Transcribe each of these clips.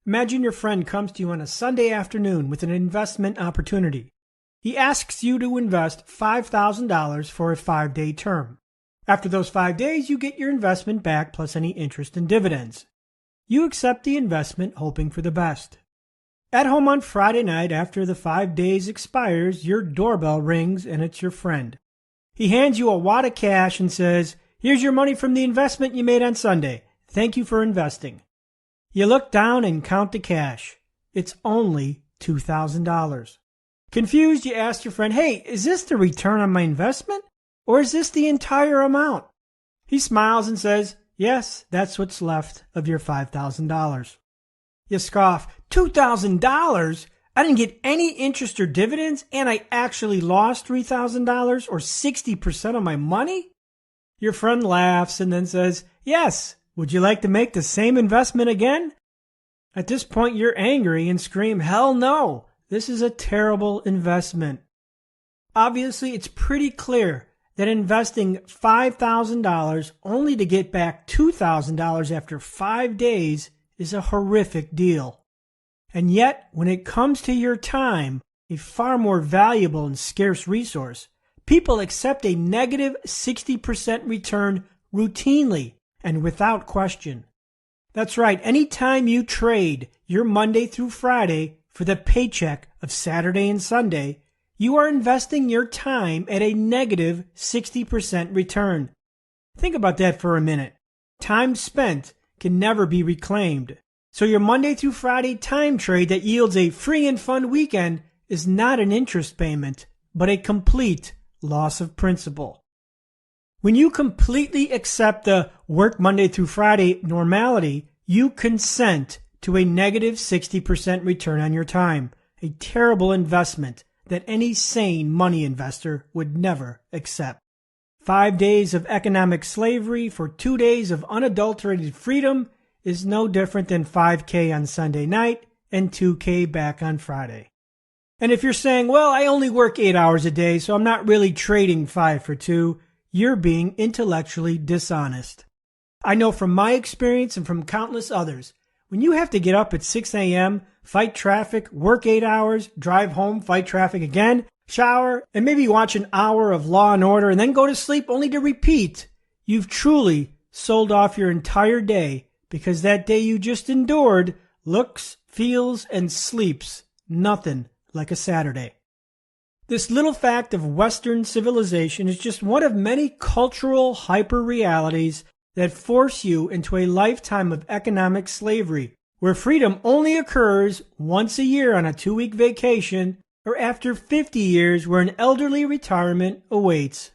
Imagine your friend comes to you on a Sunday afternoon with an investment opportunity. He asks you to invest $5,000 for a 5-day term. After those 5 days, you get your investment back plus any interest and dividends. You accept the investment, hoping for the best. At home on Friday night, after the 5 days expires, your doorbell rings and it's your friend. He hands you a wad of cash and says, "Here's your money from the investment you made on Sunday. Thank you for investing." You look down and count the cash. It's only $2,000. Confused, you ask your friend, "Hey, is this the return on my investment? Or is this the entire amount?" He smiles and says, "Yes, that's what's left of your $5,000. You scoff, "$2,000? I didn't get any interest or dividends, and I actually lost $3,000 or 60% of my money?" Your friend laughs and then says, "Yes, would you like to make the same investment again?" At this point, you're angry and scream, "Hell no, this is a terrible investment." Obviously, it's pretty clear that investing $5,000 only to get back $2,000 after 5 days is a horrific deal. And yet, when it comes to your time, a far more valuable and scarce resource, people accept a negative 60% return routinely and without question. That's right, any time you trade your Monday through Friday for the paycheck of Saturday and Sunday, you are investing your time at a negative 60% return. Think about that for a minute. Time spent can never be reclaimed. So your Monday through Friday time trade that yields a free and fun weekend is not an interest payment, but a complete loss of principal. When you completely accept the work Monday through Friday normality, you consent to a negative 60% return on your time, a terrible investment that any sane money investor would never accept. 5 days of economic slavery for 2 days of unadulterated freedom is no different than 5K on Sunday night and 2K back on Friday. And if you're saying, "Well, I only work 8 hours a day, so I'm not really trading 5 for 2, you're being intellectually dishonest. I know from my experience and from countless others, when you have to get up at 6 a.m., fight traffic, work 8 hours, drive home, fight traffic again, shower, and maybe watch an hour of Law and Order and then go to sleep only to repeat, you've truly sold off your entire day, because that day you just endured looks, feels, and sleeps nothing like a Saturday. This little fact of Western civilization is just one of many cultural hyper-realities that force you into a lifetime of economic slavery, where freedom only occurs once a year on a 2-week vacation or after 50 years where an elderly retirement awaits.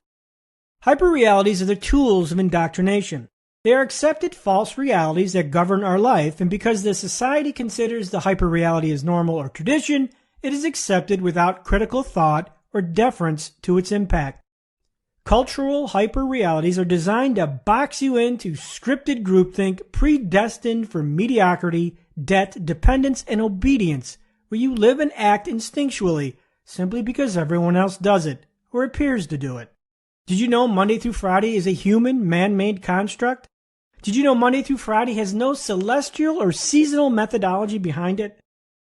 Hyper-realities are the tools of indoctrination. They are accepted false realities that govern our life, and because the society considers the hyper-reality as normal or tradition, it is accepted without critical thought or deference to its impact. Cultural hyper-realities are designed to box you into scripted groupthink predestined for mediocrity, debt, dependence, and obedience, where you live and act instinctually simply because everyone else does it, or appears to do it. Did you know Monday through Friday is a human, man-made construct? Did you know Monday through Friday has no celestial or seasonal methodology behind it?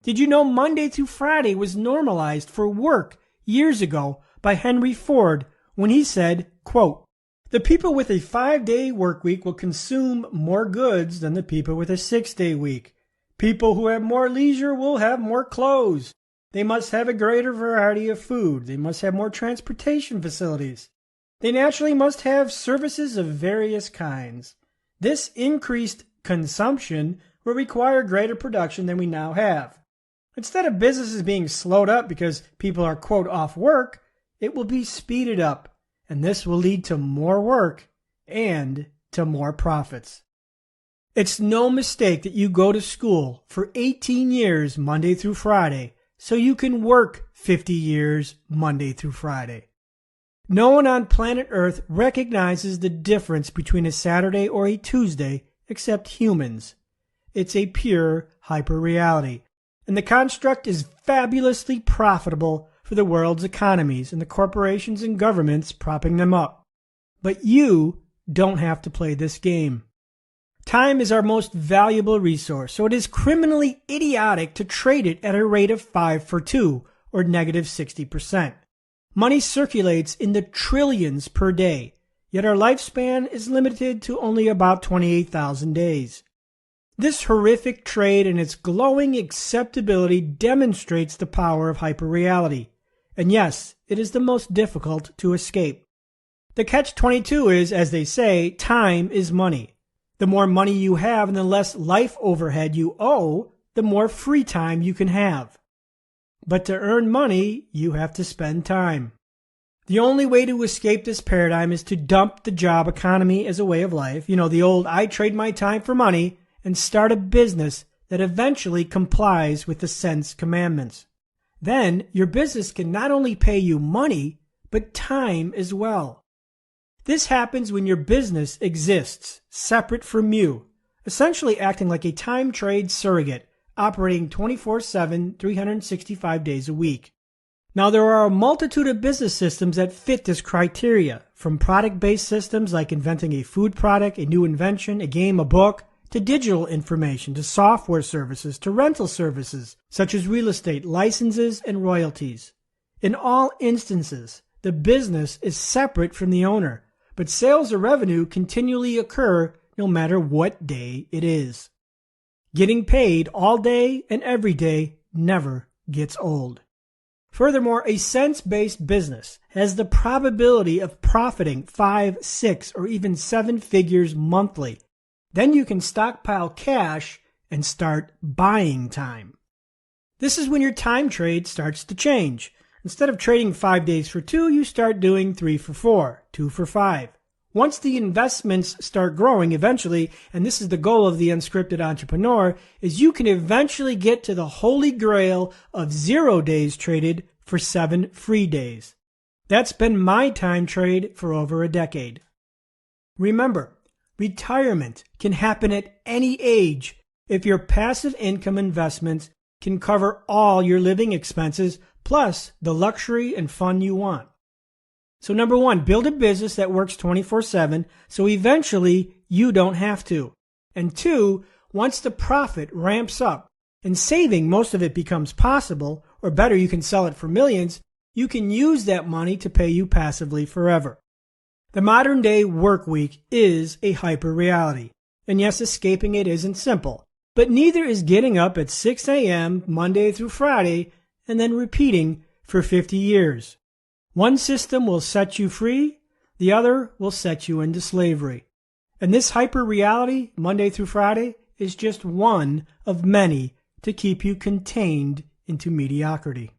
Did you know Monday through Friday was normalized for work years ago by Henry Ford when he said, quote, "The people with a 5-day work week will consume more goods than the people with a 6-day week. People who have more leisure will have more clothes. They must have a greater variety of food. They must have more transportation facilities. They naturally must have services of various kinds. This increased consumption will require greater production than we now have. Instead of businesses being slowed up because people are, quote, off work, it will be speeded up, and this will lead to more work and to more profits." It's no mistake that you go to school for 18 years Monday through Friday so you can work 50 years Monday through Friday. No one on planet Earth recognizes the difference between a Saturday or a Tuesday except humans. It's a pure hyper-reality, and the construct is fabulously profitable for the world's economies and the corporations and governments propping them up. But you don't have to play this game. Time is our most valuable resource, so it is criminally idiotic to trade it at a rate of 5 for 2, or negative 60%. Money circulates in the trillions per day, yet our lifespan is limited to only about 28,000 days. This horrific trade and its glowing acceptability demonstrates the power of hyperreality. And yes, it is the most difficult to escape. The catch-22 is, as they say, time is money. The more money you have and the less life overhead you owe, the more free time you can have. But to earn money, you have to spend time. The only way to escape this paradigm is to dump the job economy as a way of life. You know, the old I trade my time for money, and start a business that eventually complies with the sense commandments. Then your business can not only pay you money, but time as well. This happens when your business exists separate from you, essentially acting like a time trade surrogate, operating 24/7, 365 days a week. Now, there are a multitude of business systems that fit this criteria, from product-based systems like inventing a food product, a new invention, a game, a book, to digital information, to software services, to rental services, such as real estate, licenses, and royalties. In all instances, the business is separate from the owner, but sales or revenue continually occur no matter what day it is. Getting paid all day and every day never gets old. Furthermore, a sense-based business has the probability of profiting 5, 6, or even 7 figures monthly. Then you can stockpile cash and start buying time. This is when your time trade starts to change. Instead of trading 5 days for 2, you start doing 3 for 4, 2 for 5. Once the investments start growing eventually, and this is the goal of the unscripted entrepreneur, is you can eventually get to the holy grail of 0 days traded for 7 free days. That's been my time trade for over a decade. Remember, retirement can happen at any age if your passive income investments can cover all your living expenses plus the luxury and fun you want. So number 1, build a business that works 24/7 so eventually you don't have to. And 2, once the profit ramps up and saving most of it becomes possible, or better, you can sell it for millions, you can use that money to pay you passively forever. The modern day work week is a hyper reality. And yes, escaping it isn't simple, but neither is getting up at 6 a.m. Monday through Friday and then repeating for 50 years. One system will set you free, the other will set you into slavery. And this hyper reality, Monday through Friday, is just one of many to keep you contained into mediocrity.